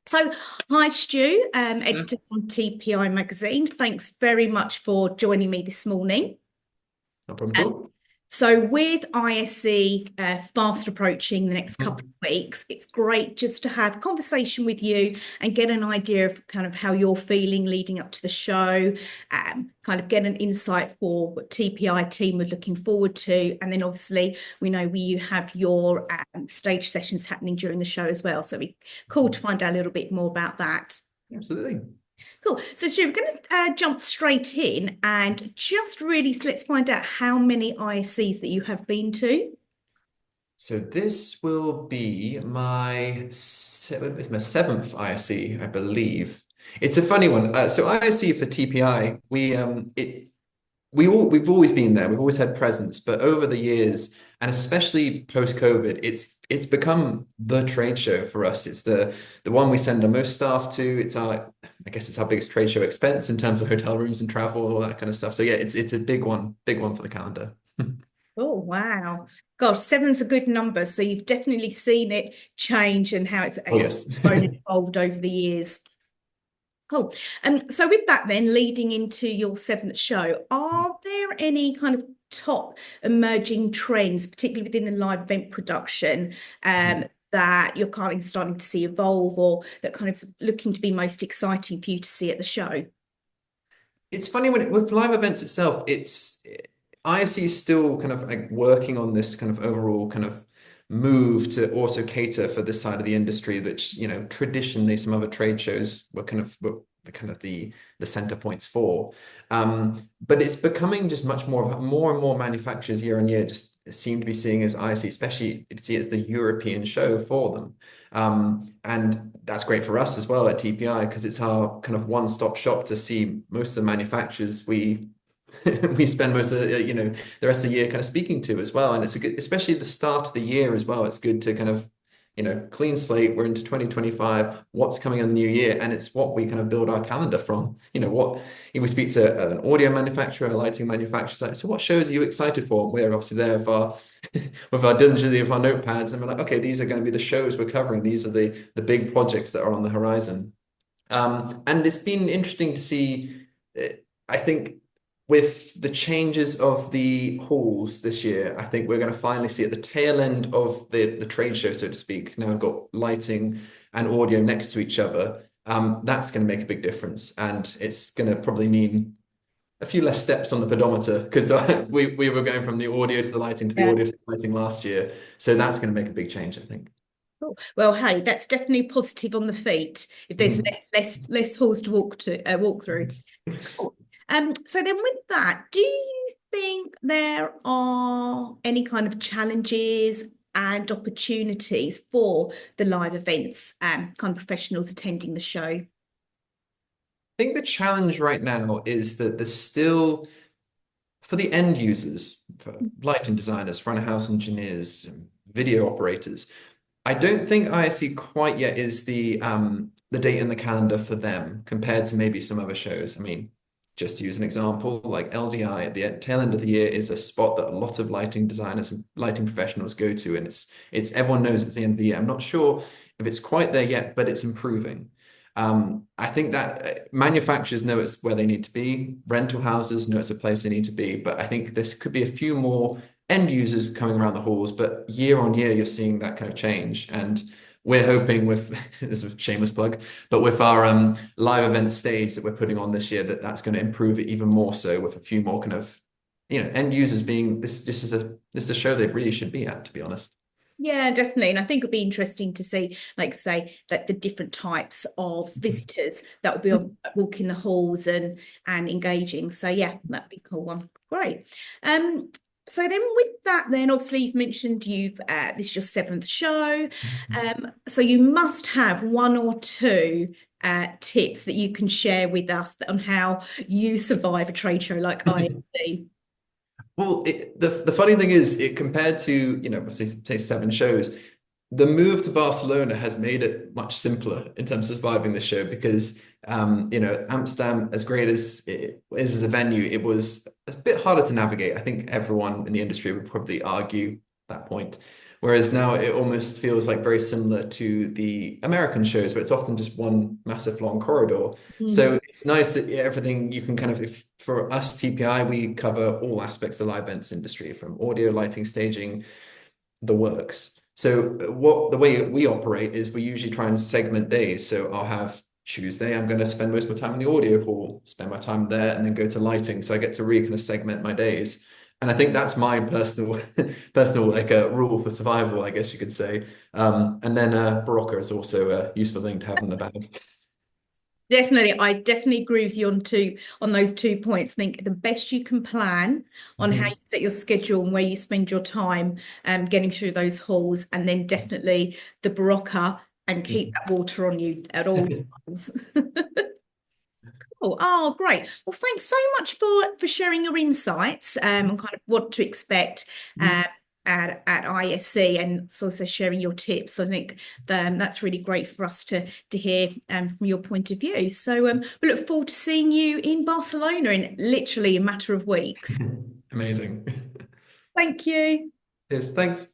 So, hi, Stu, editor from TPI magazine. Thanks very much for joining me this morning. No problem at Um, all. so, with ISE fast approaching the next couple of weeks, it's great just to have a conversation with you and get an idea of kind of how you're feeling leading up to the show, kind of get an insight for what TPI team are looking forward to. And then obviously, we know you have your stage sessions happening during the show as well. So, we cool to find out a little bit more about that. Absolutely. Cool. So, Stu, we're going to jump straight in and just really let's find out how many ISCs that you have been to. So this will be it's my seventh ISE, I believe. It's a funny one. So ISE for TPI, we've always been there. We've always had presence, but over the years, and especially post-COVID, it's become the trade show for us. It's the one we send our most staff to. I guess it's our biggest trade show expense in terms of hotel rooms and travel, all that kind of stuff. So yeah, it's a big one for the calendar. Oh, wow. Gosh, seven's a good number. So you've definitely seen it change and how Oh it's yes. grown and evolved over the years. Cool. So with that then, leading into your seventh show, are there any kind of top emerging trends, particularly within the live event production, that you're kind of starting to see evolve or that kind of looking to be most exciting for you to see at the show? It's funny with live events itself, it's ISE is still kind of like working on this kind of overall kind of move to also cater for this side of the industry that, traditionally some other trade shows were the kind of the center points for. But it's becoming just much more and more manufacturers year on year just seem to be seeing as ISE, especially see it's the European show for them. And that's great for us as well at TPI because it's our kind of one-stop shop to see most of the manufacturers we we spend most of the rest of the year kind of speaking to as well. And it's a good, especially at the start of the year as well. It's good to kind of clean slate. We're into 2025. What's coming in the new year? And it's what we kind of build our calendar from. What if we speak to an audio manufacturer, a lighting manufacturer, so what shows are you excited for? We're obviously there with our with our diligently with our notepads, and we're like, okay, these are going to be the shows we're covering. These are the big projects that are on the horizon. And it's been interesting to see. I think with the changes of the halls this year, I think we're going to finally see at the tail end of the trade show, so to speak. Now we've got lighting and audio next to each other. That's going to make a big difference, and it's going to probably mean a few less steps on the pedometer because we were going from the audio to the lighting to the Yeah. audio to the lighting last year. So that's going to make a big change, I think. Cool. Well, hey, that's definitely positive on the feet if there's less halls to walk through. Cool. So then with that, do you think there are any kind of challenges and opportunities for the live events, kind of professionals attending the show? I think the challenge right now is that there's still, for the end users, for lighting designers, front of house engineers, video operators, I don't think ISE quite yet is the date in the calendar for them compared to maybe some other shows. I mean, just to use an example, like LDI at the tail end of the year is a spot that a lot of lighting designers and lighting professionals go to, and it's everyone knows it's the end of the year. I'm not sure if it's quite there yet, but it's improving. I think that manufacturers know it's where they need to be. Rental houses know it's a place they need to be. But I think this could be a few more end users coming around the halls. But year on year, you're seeing that kind of change. And we're hoping with this is a shameless plug, but with our live event stage that we're putting on this year, that's going to improve it even more so with a few more kind of end users being this is a show they really should be at, to be honest. Yeah, definitely. And I think it'd be interesting to see, like say, that the different types of visitors that will be on walking the halls and engaging. So yeah, that'd be a cool one. Great. Um, so then with that, then obviously you've mentioned you've this is your seventh show. So you must have one or two tips that you can share with us on how you survive a trade show like ISC. Well, the funny thing is, it compared to, say seven shows, the move to Barcelona has made it much simpler in terms of surviving the show because, Amsterdam, as great as it is as a venue, it was a bit harder to navigate. I think everyone in the industry would probably argue that point. Whereas now it almost feels like very similar to the American shows, where it's often just one massive long corridor. Mm. So it's nice that everything you can kind of, if for us, TPI, we cover all aspects of the live events industry, from audio, lighting, staging, the works. So the way we operate is we usually try and segment days. So I'll have Tuesday, I'm going to spend most of my time in the audio hall, spend my time there, and then go to lighting. So I get to really kind of segment my days. And I think that's my personal, personal like a rule for survival, I guess you could say. And then Barocca is also a useful thing to have in the bag. Definitely, I definitely agree with you on those 2 points. I think the best you can plan on how you Mhm. set your schedule and where you spend your time getting through those halls, and then definitely the Barocca and keep that water on you at all times. Cool. Oh, great. Well, thanks so much for sharing your insights and kind of what to expect um, at ISE, and also sharing your tips. I think that's really great for us to hear from your point of view. So we look forward to seeing you in Barcelona in literally a matter of weeks. Amazing. Thank you. Yes, thanks.